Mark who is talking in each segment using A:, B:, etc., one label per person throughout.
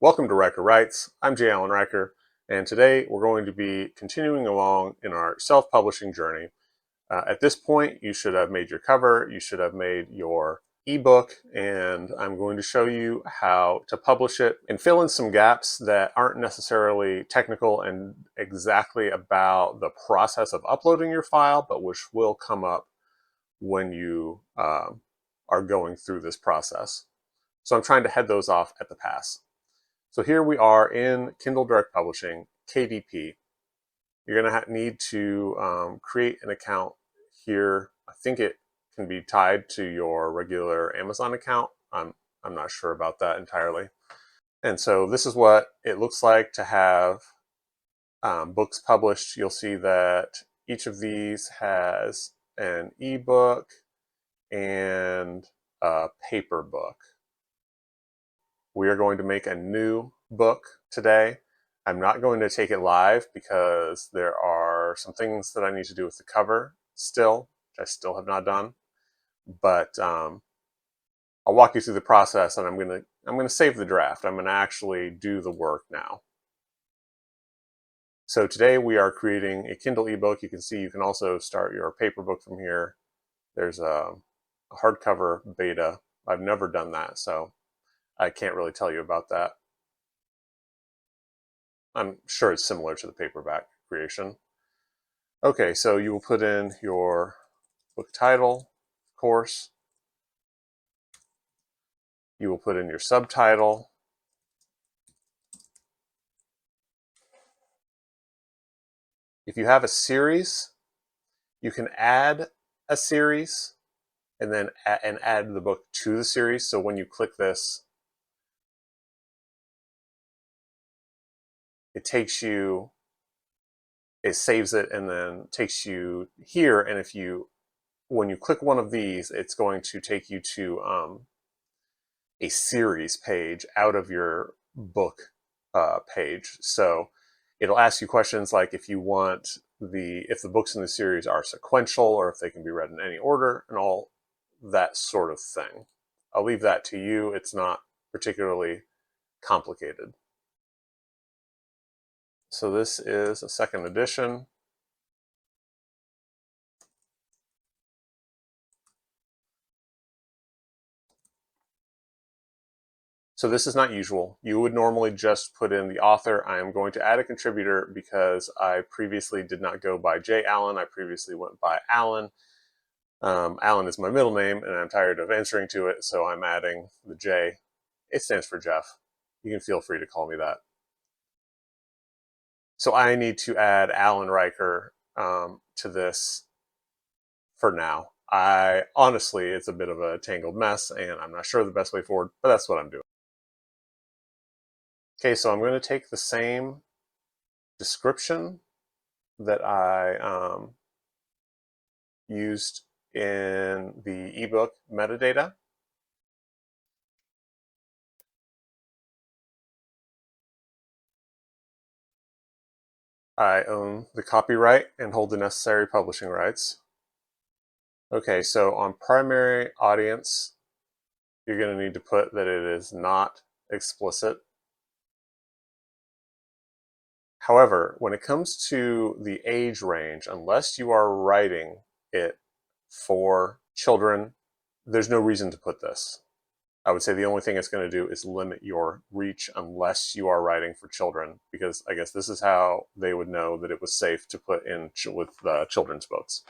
A: Welcome to Riker Writes. I'm J. Allen Riker, and today we're going to be continuing along in our self-publishing journey. At this point, you should have made your cover, you should have made your ebook, and I'm going to show you how to publish it and fill in some gaps that aren't necessarily technical and exactly about the process of uploading your file, but which will come up when you are going through this process. So I'm trying to head those off at the pass. So here we are in Kindle Direct Publishing, KDP. You're going to need to create an account here. I think it can be tied to your regular Amazon account. I'm not sure about that entirely. And so this is what it looks like to have books published. You'll see that each of these has an ebook and a paper book. We are going to make a new book today. I'm not going to take it live because there are some things that I need to do with the cover still, which I still have not done. But I'll walk you through the process, and I'm gonna save the draft. I'm gonna actually do the work now. So today we are creating a Kindle ebook. You can see you can also start your paper book from here. There's a hardcover beta. I've never done that, so I can't really tell you about that. I'm sure it's similar to the paperback creation. Okay, so you will put in your book title, of course. You will put in your subtitle. If you have a series, you can add a series and then add the book to the series. So when you click this, it takes you, it saves it and then takes you here. And when you click one of these, it's going to take you to a series page out of your book page. So it'll ask you questions like if the books in the series are sequential or if they can be read in any order and all that sort of thing. I'll leave that to you. It's not particularly complicated. So this is a second edition. So this is not usual. You would normally just put in the author. I am going to add a contributor because I previously did not go by J. Allen. I previously went by Allen. Allen is my middle name, and I'm tired of answering to it, so I'm adding the J. It stands for Jeff. You can feel free to call me that. So I need to add Allen Riker to this for now. Honestly, it's a bit of a tangled mess, and I'm not sure the best way forward, but that's what I'm doing. Okay, so I'm going to take the same description that I used in the ebook metadata. I own the copyright and hold the necessary publishing rights. Okay, so on primary audience, you're going to need to put that it is not explicit. However, when it comes to the age range, unless you are writing it for children, there's no reason to put this. I would say the only thing it's going to do is limit your reach unless you are writing for children, because I guess this is how they would know that it was safe to put in with children's books.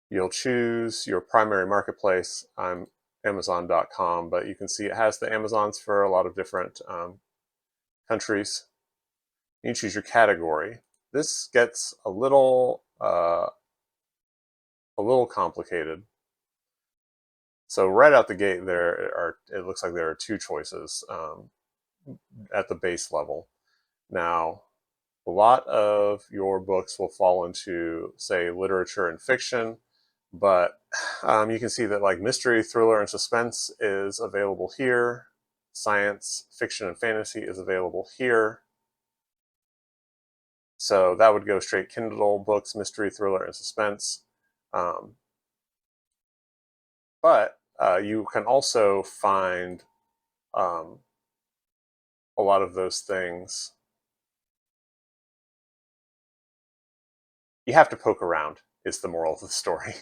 A: You'll choose your primary marketplace. I'm Amazon.com, but you can see it has the Amazons for a lot of different countries. You choose your category. This gets a little complicated. So right out the gate, it looks like there are two choices at the base level. Now, a lot of your books will fall into, say, literature and fiction, but you can see that like mystery, thriller, and suspense is available here. Science, fiction, and fantasy is available here. So that would go straight Kindle books, mystery, thriller, and suspense. But you can also find a lot of those things, you have to poke around, is the moral of the story.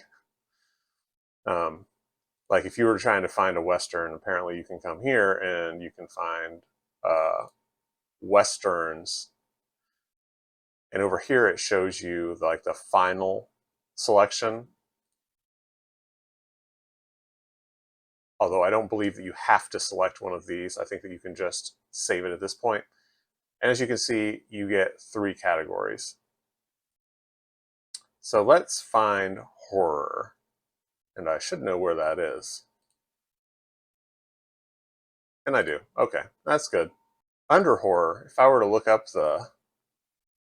A: um, like if you were trying to find a Western, apparently you can come here and you can find Westerns, and over here it shows you like the final selection. Although I don't believe that you have to select one of these. I think that you can just save it at this point. And as you can see, you get 3 categories. So let's find horror. And I should know where that is. And I do. Okay, that's good. Under horror, if I were to look up the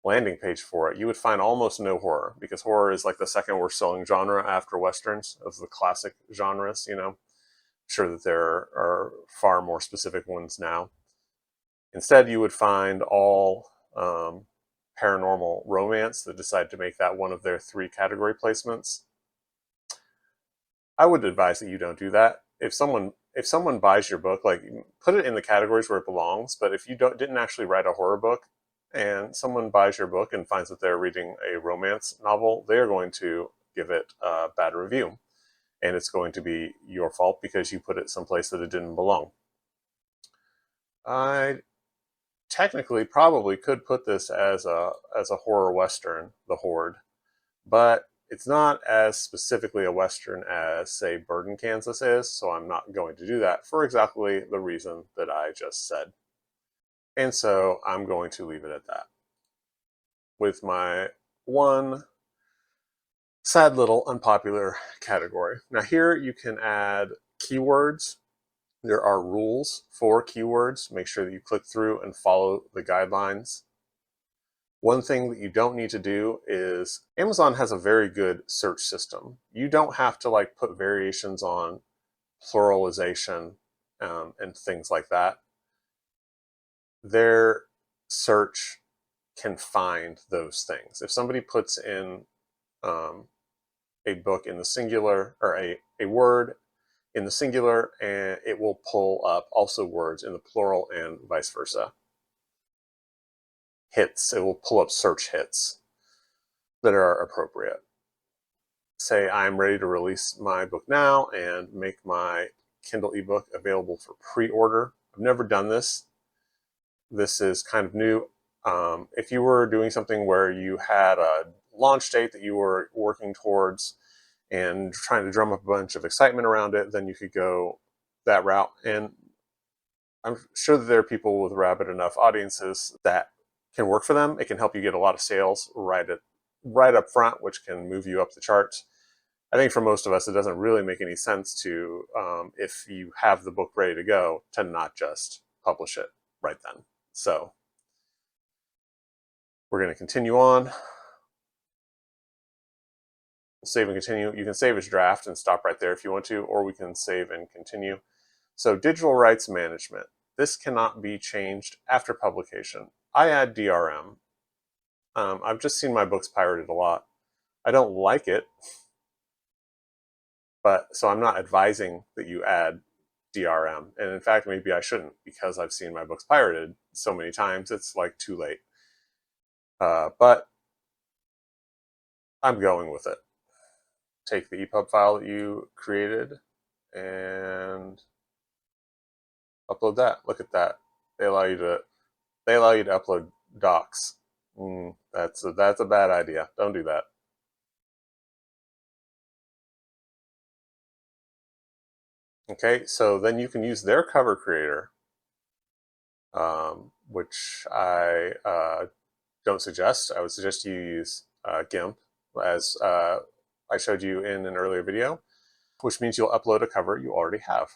A: landing page for it, you would find almost no horror, because horror is like the second worst selling genre after Westerns of the classic genres, you know. I'm sure that there are far more specific ones now. Instead, you would find all paranormal romance that decide to make that one of their 3 category placements. I would advise that you don't do that. If someone buys your book, like, put it in the categories where it belongs. But if you didn't actually write a horror book, and someone buys your book and finds that they're reading a romance novel, they are going to give it a bad review, and it's going to be your fault because you put it someplace that it didn't belong. I technically probably could put this as a horror Western, The Horde, but it's not as specifically a Western as, say, Burden, Kansas is, so I'm not going to do that for exactly the reason that I just said. And so I'm going to leave it at that, with my one sad little unpopular category. Now here you can add keywords. There are rules for keywords. Make sure that you click through and follow the guidelines. One thing that you don't need to do is, Amazon has a very good search system. You don't have to like put variations on pluralization and things like that. Their search can find those things. If somebody puts in a book in the singular, or a word in the singular, and it will pull up also words in the plural and vice versa. Hits, it will pull up search hits that are appropriate. Say I'm ready to release my book now and make my Kindle ebook available for pre-order. I've never done this. This is kind of new. If you were doing something where you had a launch date that you were working towards and trying to drum up a bunch of excitement around it, then you could go that route. And I'm sure that there are people with rabid enough audiences that can work for them. It can help you get a lot of sales right up front, which can move you up the charts. I think for most of us, it doesn't really make any sense to, if you have the book ready to go, to not just publish it right then. So we're going to continue on. Save and continue. You can save as draft and stop right there if you want to, or we can save and continue. So digital rights management. This cannot be changed after publication. I add DRM. I've just seen my books pirated a lot. I don't like it, but so I'm not advising that you add DRM. And in fact, maybe I shouldn't, because I've seen my books pirated so many times, it's like too late. But I'm going with it. Take the EPUB file that you created and upload that. Look at that. They allow you to upload docs. That's a bad idea. Don't do that. Okay, so then you can use their cover creator, which I don't suggest. I would suggest you use GIMP, as I showed you in an earlier video, which means you'll upload a cover you already have.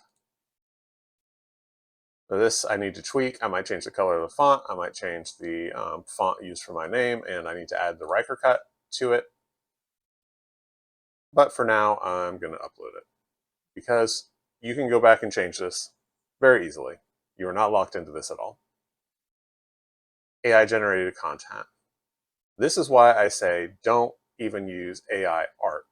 A: Now this I need to tweak. I might change the color of the font. I might change the font used for my name, and I need to add the Riker cut to it. But for now, I'm going to upload it, because you can go back and change this very easily. You are not locked into this at all. AI generated content. This is why I say don't even use AI art,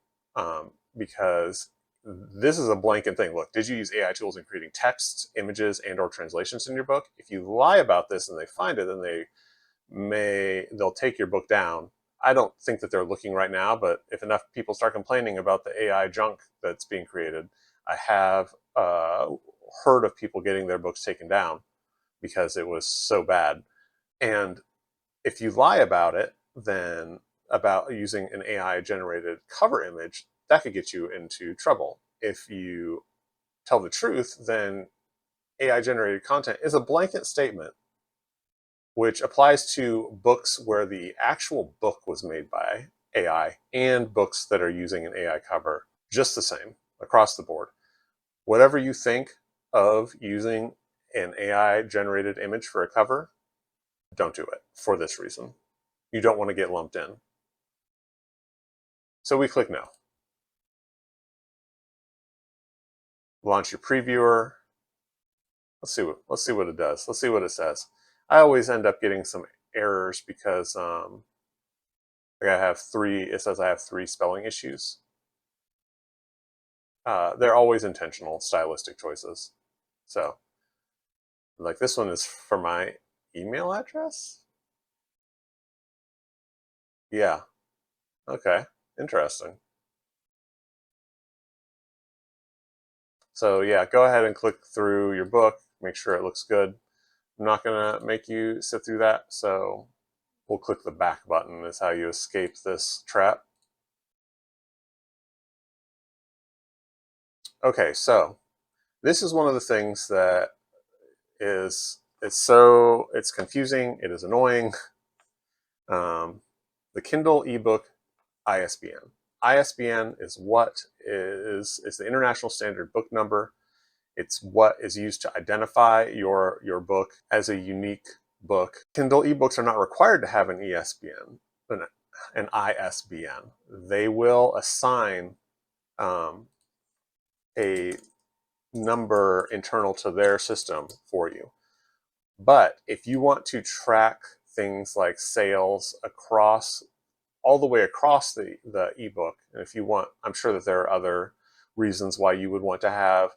A: because this is a blanket thing. Look, did you use AI tools in creating texts, images, and or translations in your book? If you lie about this and they find it, then they'll take your book down. I don't think that they're looking right now, but if enough people start complaining about the AI junk that's being created, I have heard of people getting their books taken down because it was so bad. And if you lie about it, then about using an AI generated cover image, that could get you into trouble. If you tell the truth, then AI generated content is a blanket statement which applies to books where the actual book was made by AI and books that are using an AI cover, just the same across the board. Whatever you think of using an AI generated image for a cover, don't do it for this reason. You don't want to get lumped in. So we click no. Launch your previewer. Let's see what it does. Let's see what it says. I always end up getting some errors because like I have three. It says I have 3 spelling issues. They're always intentional stylistic choices. So, like this one is for my email address. Yeah. Okay. Interesting. So yeah, go ahead and click through your book. Make sure it looks good. I'm not gonna make you sit through that. So we'll click the back button is how you escape this trap. Okay, so this is one of the things that it's confusing, it is annoying. The Kindle ebook ISBN. ISBN is what is the International Standard Book Number. It's what is used to identify your book as a unique book. Kindle ebooks are not required to have an ESBN, an ISBN. They will assign a number internal to their system for you. But if you want to track things like sales across all the way across the ebook, and if you want, I'm sure that there are other reasons why you would want to have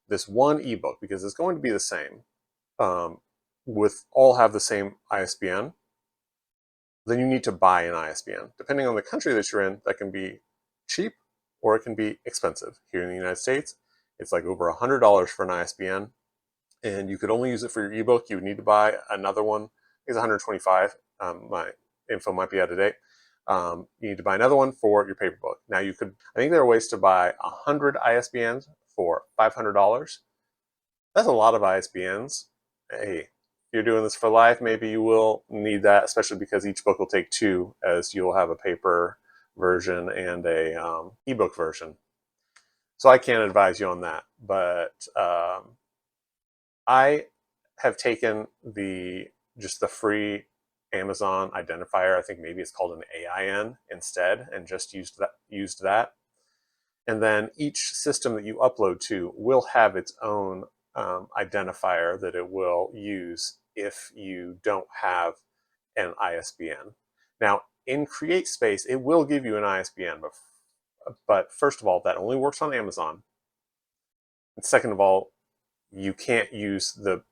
A: this one ebook because it's going to be the same, with all have the same ISBN. Then you need to buy an ISBN. Depending on the country that you're in, that can be cheap or it can be expensive. Here in the United States, it's like over $100 for an ISBN, and you could only use it for your ebook. You would need to buy another one. It's 125. My info might be out of date. You need to buy another one for your paper book. Now you could, I think there are ways to buy 100 ISBNs for $500. That's a lot of ISBNs. Hey, if you're doing this for life, maybe you will need that, especially because each book will take 2, as you'll have a paper version and a ebook version. So I can't advise you on that, but I have taken just the free Amazon identifier. I think maybe it's called an AIN instead, and just used that. And then each system that you upload to will have its own identifier that it will use if you don't have an ISBN. Now, in CreateSpace, it will give you an ISBN, but first of all, that only works on Amazon. And second of all, you can't use the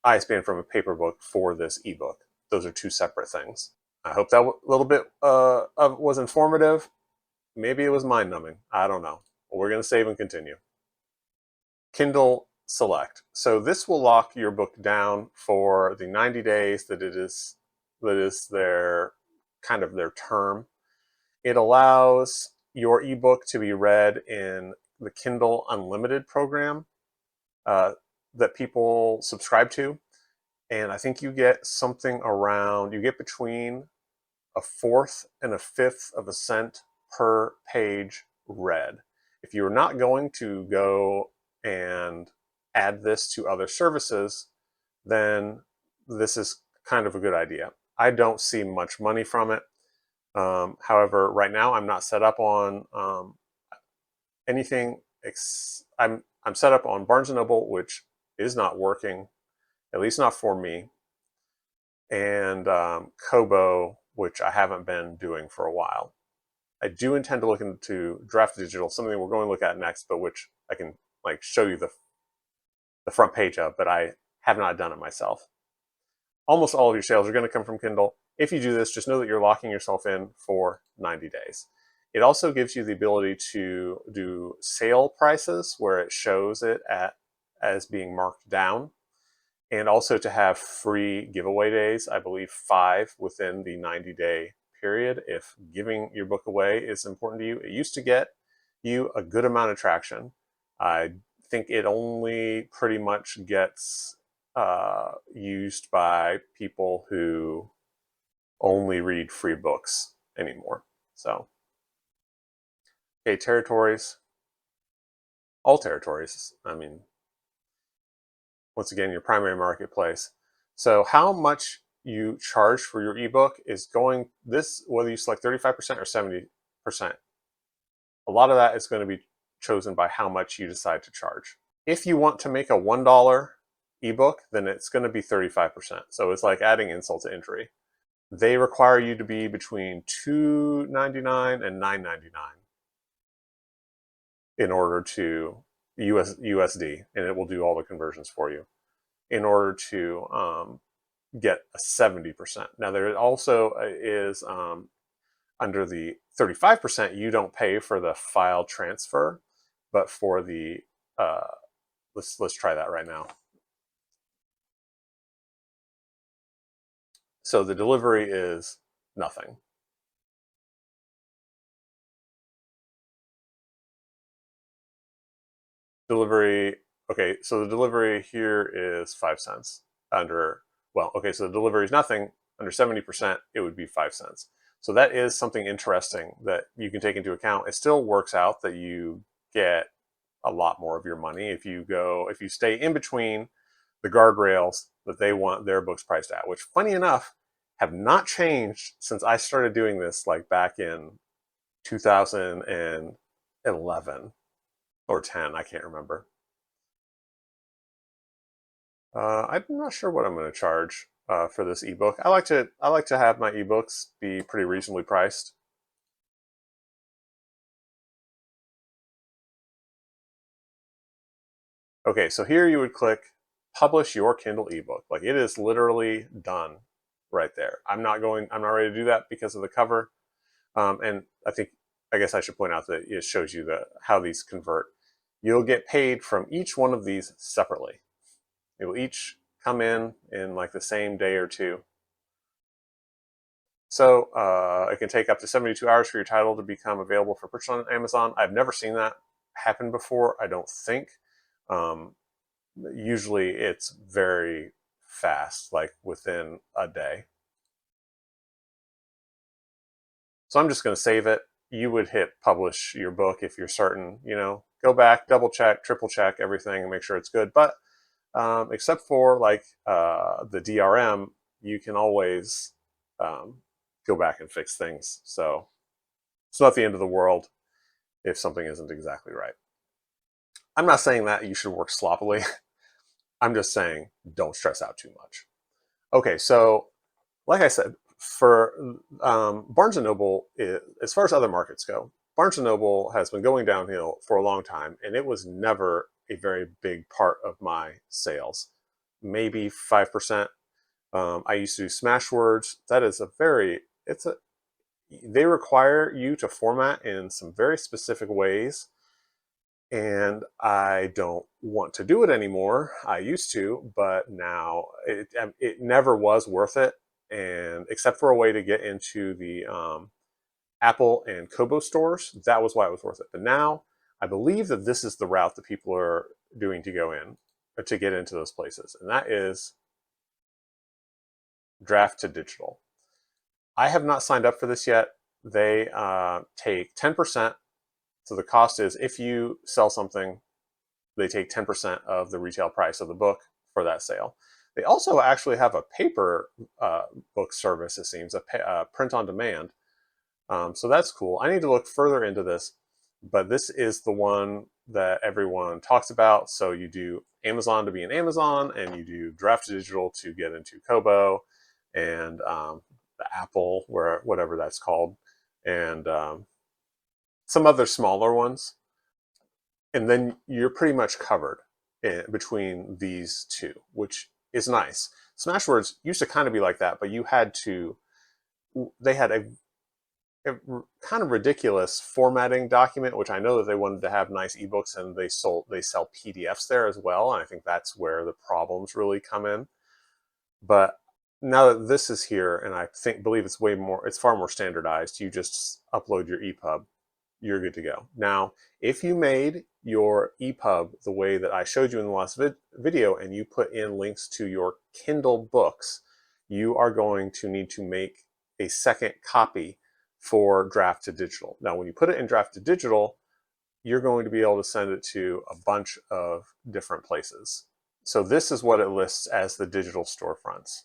A: ISBN from a paper book for this ebook. Those are 2 separate things. I hope that little bit was informative. Maybe it was mind-numbing. I don't know. But we're going to save and continue. Kindle Select. So this will lock your book down for the 90 days that is their kind of their term. It allows your ebook to be read in the Kindle Unlimited program that people subscribe to. And I think you get something around, you get between 1/4 and 1/5 of a cent per page read. If you're not going to go and add this to other services, then this is kind of a good idea. I don't see much money from it. However, right now I'm not set up on anything. I'm set up on Barnes & Noble, which is not working, at least not for me, and Kobo, which I haven't been doing for a while. I do intend to look into draft digital, something we're going to look at next, but which I can like show you the front page of, but I have not done it myself. Almost all of your sales are going to come from Kindle. If you do this, just know that you're locking yourself in for 90 days. It also gives you the ability to do sale prices where it shows it as being marked down, and also to have free giveaway days, I believe 5 within the 90-day period if giving your book away is important to you. It used to get you a good amount of traction. I think it only pretty much gets used by people who only read free books anymore. So, okay, territories, all territories. I mean, once again, your primary marketplace. So how much you charge for your ebook is going, this, whether you select 35% or 70%, a lot of that is going to be chosen by how much you decide to charge. If you want to make a $1 ebook, then it's going to be 35%. So it's like adding insult to injury. They require you to be between $2.99 and $9.99 in order to USD, and it will do all the conversions for you in order to get a 70%. Now there also is under the 35%, you don't pay for the file transfer, but for the let's try that right now. So the delivery is nothing. Delivery, okay, so the delivery here is 5 cents. Under, well, okay, so the delivery is nothing. Under 70%, it would be 5 cents. So that is something interesting that you can take into account. It still works out that you get a lot more of your money if you stay in between the guardrails that they want their books priced at, which funny enough have not changed since I started doing this like back in 2011 or 10, I can't remember. I'm not sure what I'm going to charge for this ebook. I like to have my ebooks be pretty reasonably priced. Okay, so here you would click publish your Kindle ebook. Like it is literally done right there. I'm not ready to do that because of the cover. And I guess I should point out that it shows you how these convert. You'll get paid from each one of these separately. It will each come in like the same day or two. So it can take up to 72 hours for your title to become available for purchase on Amazon. I've never seen that happen before, I don't think. Usually it's very fast, like within a day. So I'm just going to save it. You would hit publish your book if you're certain, go back, double check, triple check everything and make sure it's good. But except for like the DRM, you can always go back and fix things. So it's not the end of the world if something isn't exactly right. I'm not saying that you should work sloppily. I'm just saying don't stress out too much. Okay, so like I said, for Barnes & Noble, as far as other markets go, Barnes & Noble has been going downhill for a long time, and it was never a very big part of my sales. Maybe 5%. I used to do Smashwords. That is they require you to format in some very specific ways, and I don't want to do it anymore. I used to, but now it never was worth it. And except for a way to get into the Apple and Kobo stores, that was why it was worth it. But now I believe that this is the route that people are doing to go in, or to get into those places, and that is draft to digital. I have not signed up for this yet. They take 10%. So the cost is, if you sell something, they take 10% of the retail price of the book for that sale. They also actually have a paper book service, it seems, a print on demand. So that's cool. I need to look further into this, but this is the one that everyone talks about. So you do Amazon to be in Amazon, and you do draft to digital to get into Kobo and the Apple, whatever that's called. And some other smaller ones, and then you're pretty much covered between these two, which is nice. Smashwords used to kind of be like that, but they had a kind of ridiculous formatting document, which I know that they wanted to have nice ebooks, and they sell PDFs there as well. And I think that's where the problems really come in. But now that this is here, and I believe it's far more standardized. You just upload your EPUB, you're good to go. Now, if you made your EPUB the way that I showed you in the last video, and you put in links to your Kindle books, you are going to need to make a second copy for draft to digital. Now, when you put it in draft to digital, you're going to be able to send it to a bunch of different places. So this is what it lists as the digital storefronts.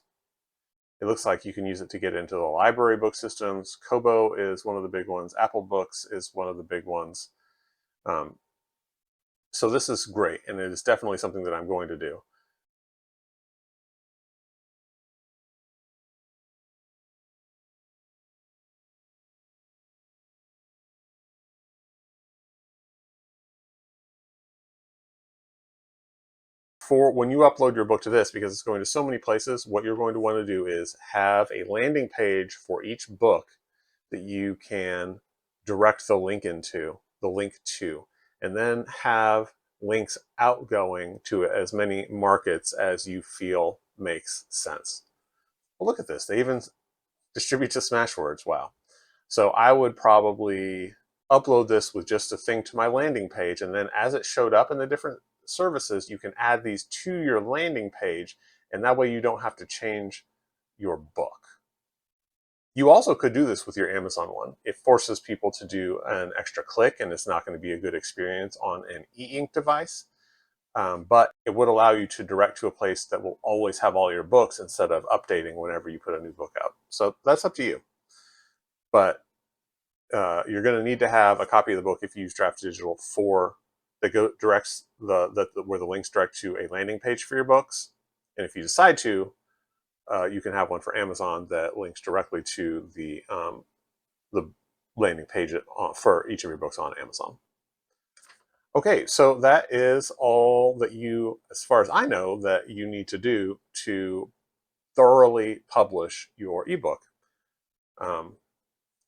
A: It looks like you can use it to get into the library book systems. Kobo is one of the big ones. Apple Books is one of the big ones. So this is great, and it is definitely something that I'm going to do. For when you upload your book to this, because it's going to so many places, what you're going to want to do is have a landing page for each book that you can direct the link to, and then have links outgoing to as many markets as you feel makes sense. Well, look at this. They even distribute to Smashwords. Wow. So I would probably upload this with just a thing to my landing page, and then as it showed up in the different services, you can add these to your landing page, and that way you don't have to change your book. You also could do this with your Amazon one. It forces people to do an extra click, and it's not going to be a good experience on an e-ink device. But it would allow you to direct to a place that will always have all your books instead of updating whenever you put a new book out. So that's up to you. But you're going to need to have a copy of the book if you use Draft Digital that directs where the links direct to a landing page for your books. And if you decide to, you can have one for Amazon that links directly to the landing page for each of your books on Amazon. Okay, so that is all that as far as I know, that you need to do to thoroughly publish your ebook.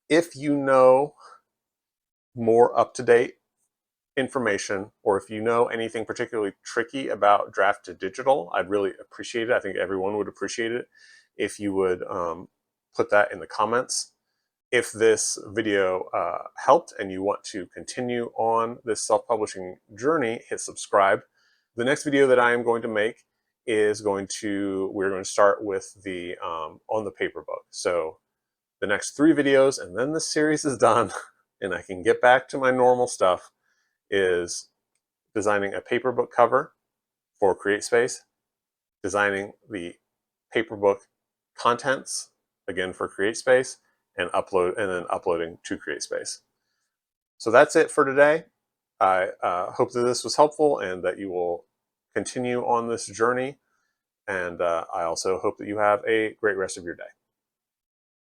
A: If you know more up-to-date information, or if you know anything particularly tricky about draft to digital, I'd really appreciate it. I think everyone would appreciate it if you would put that in the comments. If this video helped and you want to continue on this self-publishing journey, hit subscribe. The next video that I am going to make is we're going to start with the on the paper book. So the next 3 videos, and then the series is done and I can get back to my normal stuff, is designing a paper book cover for CreateSpace, designing the paper book contents, again for CreateSpace, and then uploading to CreateSpace. So that's it for today. I hope that this was helpful and that you will continue on this journey. And I also hope that you have a great rest of your day.